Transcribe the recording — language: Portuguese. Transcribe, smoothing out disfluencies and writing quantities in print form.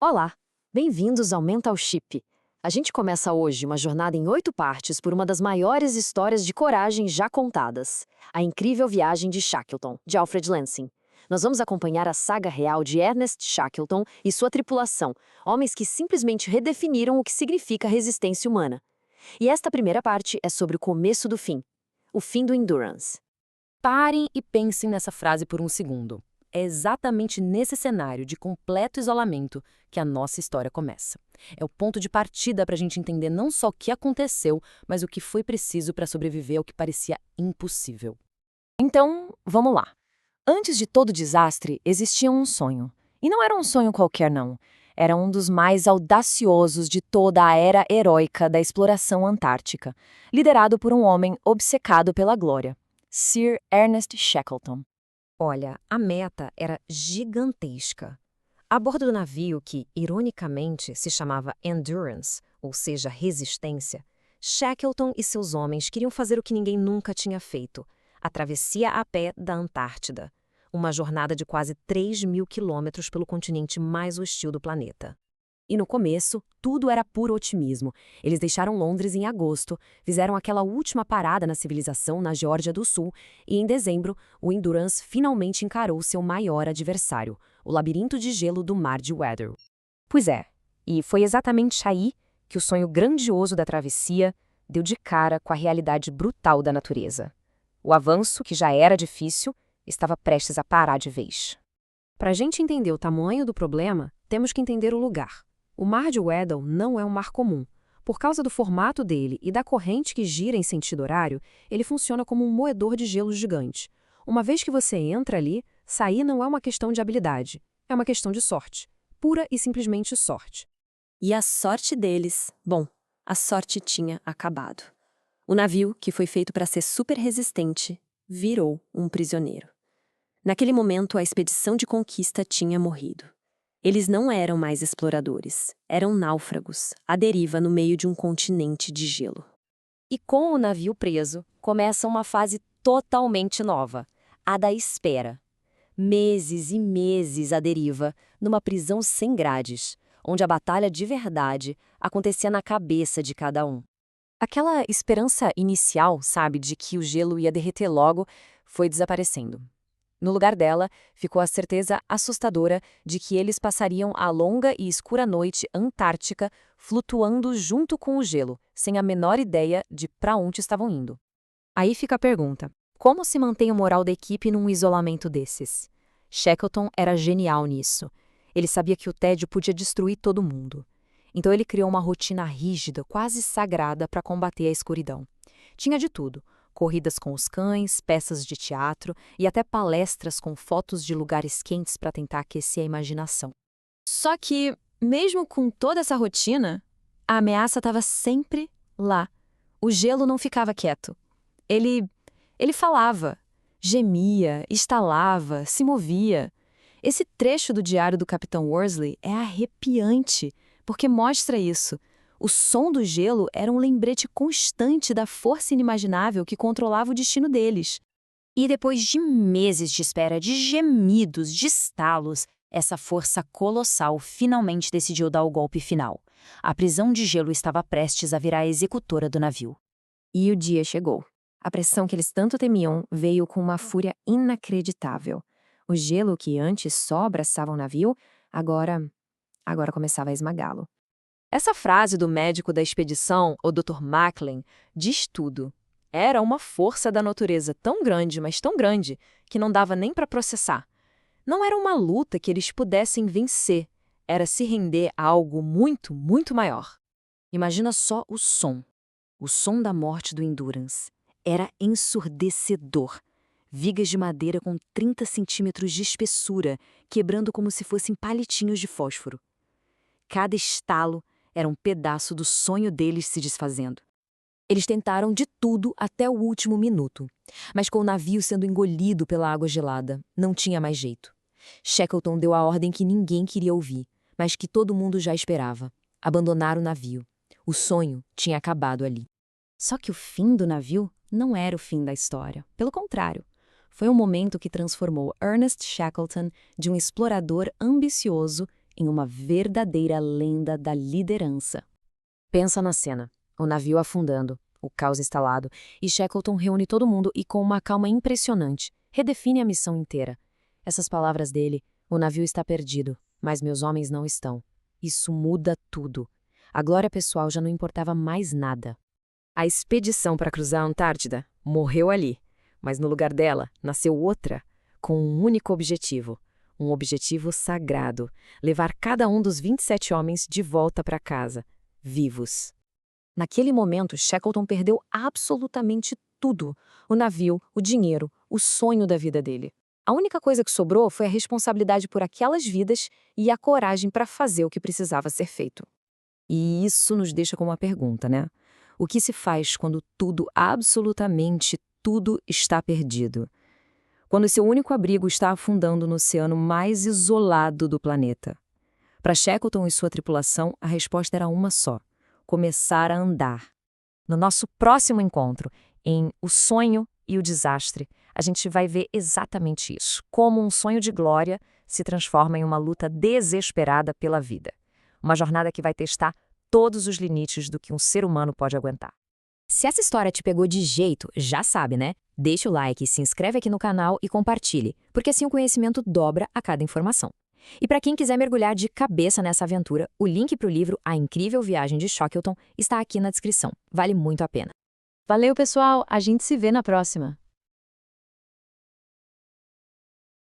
Olá, bem-vindos ao Mental Ship. A gente começa hoje uma jornada em 8 partes por uma das maiores histórias de coragem já contadas, a incrível viagem de Shackleton, de Alfred Lansing. Nós vamos acompanhar a saga real de Ernest Shackleton e sua tripulação, homens que simplesmente redefiniram o que significa resistência humana. E esta primeira parte é sobre o fim do Endurance. Parem e pensem nessa frase por um segundo. É exatamente nesse cenário de completo isolamento que a nossa história começa. É o ponto de partida para a gente entender não só o que aconteceu, mas o que foi preciso para sobreviver ao que parecia impossível. Então, vamos lá. Antes de todo o desastre, existia um sonho. E não era um sonho qualquer, não. Era um dos mais audaciosos de toda a era heróica da exploração antártica, liderado por um homem obcecado pela glória, Sir Ernest Shackleton. Olha, a meta era gigantesca. A bordo do navio, que, ironicamente, se chamava Endurance, ou seja, resistência, Shackleton e seus homens queriam fazer o que ninguém nunca tinha feito: a travessia a pé da Antártida. Uma jornada de quase 3.000 quilômetros pelo continente mais hostil do planeta. E no começo, tudo era puro otimismo. Eles deixaram Londres em agosto, fizeram aquela última parada na civilização na Geórgia do Sul e, em dezembro, o Endurance finalmente encarou seu maior adversário, o labirinto de gelo do Mar de Weddell. Pois é, e foi exatamente aí que o sonho grandioso da travessia deu de cara com a realidade brutal da natureza. O avanço, que já era difícil, estava prestes a parar de vez. Para a gente entender o tamanho do problema, temos que entender o lugar. O Mar de Weddell não é um mar comum. Por causa do formato dele e da corrente que gira em sentido horário, ele funciona como um moedor de gelo gigante. Uma vez que você entra ali, sair não é uma questão de habilidade, é uma questão de sorte. Pura e simplesmente sorte. E a sorte deles, bom, a sorte tinha acabado. O navio, que foi feito para ser super resistente, virou um prisioneiro. Naquele momento, a expedição de conquista tinha morrido. Eles não eram mais exploradores, eram náufragos, à deriva no meio de um continente de gelo. E com o navio preso, começa uma fase totalmente nova, a da espera. Meses e meses à deriva, numa prisão sem grades, onde a batalha de verdade acontecia na cabeça de cada um. Aquela esperança inicial, sabe, de que o gelo ia derreter logo, foi desaparecendo. No lugar dela, ficou a certeza assustadora de que eles passariam a longa e escura noite antártica flutuando junto com o gelo, sem a menor ideia de para onde estavam indo. Aí fica a pergunta: como se mantém o moral da equipe num isolamento desses? Shackleton era genial nisso. Ele sabia que o tédio podia destruir todo mundo. Então ele criou uma rotina rígida, quase sagrada, para combater a escuridão. Tinha de tudo: corridas com os cães, peças de teatro e até palestras com fotos de lugares quentes para tentar aquecer a imaginação. Só que, mesmo com toda essa rotina, a ameaça estava sempre lá. O gelo não ficava quieto. Ele falava, gemia, estalava, se movia. Esse trecho do diário do Capitão Worsley é arrepiante, porque mostra isso. O som do gelo era um lembrete constante da força inimaginável que controlava o destino deles. E depois de meses de espera, de gemidos, de estalos, essa força colossal finalmente decidiu dar o golpe final. A prisão de gelo estava prestes a virar a executora do navio. E o dia chegou. A pressão que eles tanto temiam veio com uma fúria inacreditável. O gelo que antes só abraçava o navio, agora começava a esmagá-lo. Essa frase do médico da expedição, o Dr. Macklin, diz tudo. Era uma força da natureza tão grande, mas tão grande, que não dava nem para processar. Não era uma luta que eles pudessem vencer, era se render a algo muito, muito maior. Imagina só o som da morte do Endurance. Era ensurdecedor. Vigas de madeira com 30 centímetros de espessura, quebrando como se fossem palitinhos de fósforo. Cada estalo era um pedaço do sonho deles se desfazendo. Eles tentaram de tudo até o último minuto, mas com o navio sendo engolido pela água gelada, não tinha mais jeito. Shackleton deu a ordem que ninguém queria ouvir, mas que todo mundo já esperava: abandonar o navio. O sonho tinha acabado ali. Só que o fim do navio não era o fim da história. Pelo contrário, foi um momento que transformou Ernest Shackleton de um explorador ambicioso em uma verdadeira lenda da liderança. Pensa na cena. O navio afundando, o caos instalado, e Shackleton reúne todo mundo e, com uma calma impressionante, redefine a missão inteira. Essas palavras dele: o navio está perdido, mas meus homens não estão. Isso muda tudo. A glória pessoal já não importava mais nada. A expedição para cruzar a Antártida morreu ali, mas no lugar dela nasceu outra, com um único objetivo. Um objetivo sagrado: levar cada um dos 27 homens de volta para casa, vivos. Naquele momento, Shackleton perdeu absolutamente tudo: o navio, o dinheiro, o sonho da vida dele. A única coisa que sobrou foi a responsabilidade por aquelas vidas e a coragem para fazer o que precisava ser feito. E isso nos deixa com uma pergunta, né? O que se faz quando tudo, absolutamente tudo, está perdido? Quando seu único abrigo está afundando no oceano mais isolado do planeta? Para Shackleton e sua tripulação, a resposta era uma só: começar a andar. No nosso próximo encontro, em O Sonho e o Desastre, a gente vai ver exatamente isso: como um sonho de glória se transforma em uma luta desesperada pela vida. Uma jornada que vai testar todos os limites do que um ser humano pode aguentar. Se essa história te pegou de jeito, já sabe, né? Deixa o like, se inscreve aqui no canal e compartilhe, porque assim o conhecimento dobra a cada informação. E para quem quiser mergulhar de cabeça nessa aventura, o link para o livro A Incrível Viagem de Shackleton está aqui na descrição. Vale muito a pena. Valeu, pessoal! A gente se vê na próxima!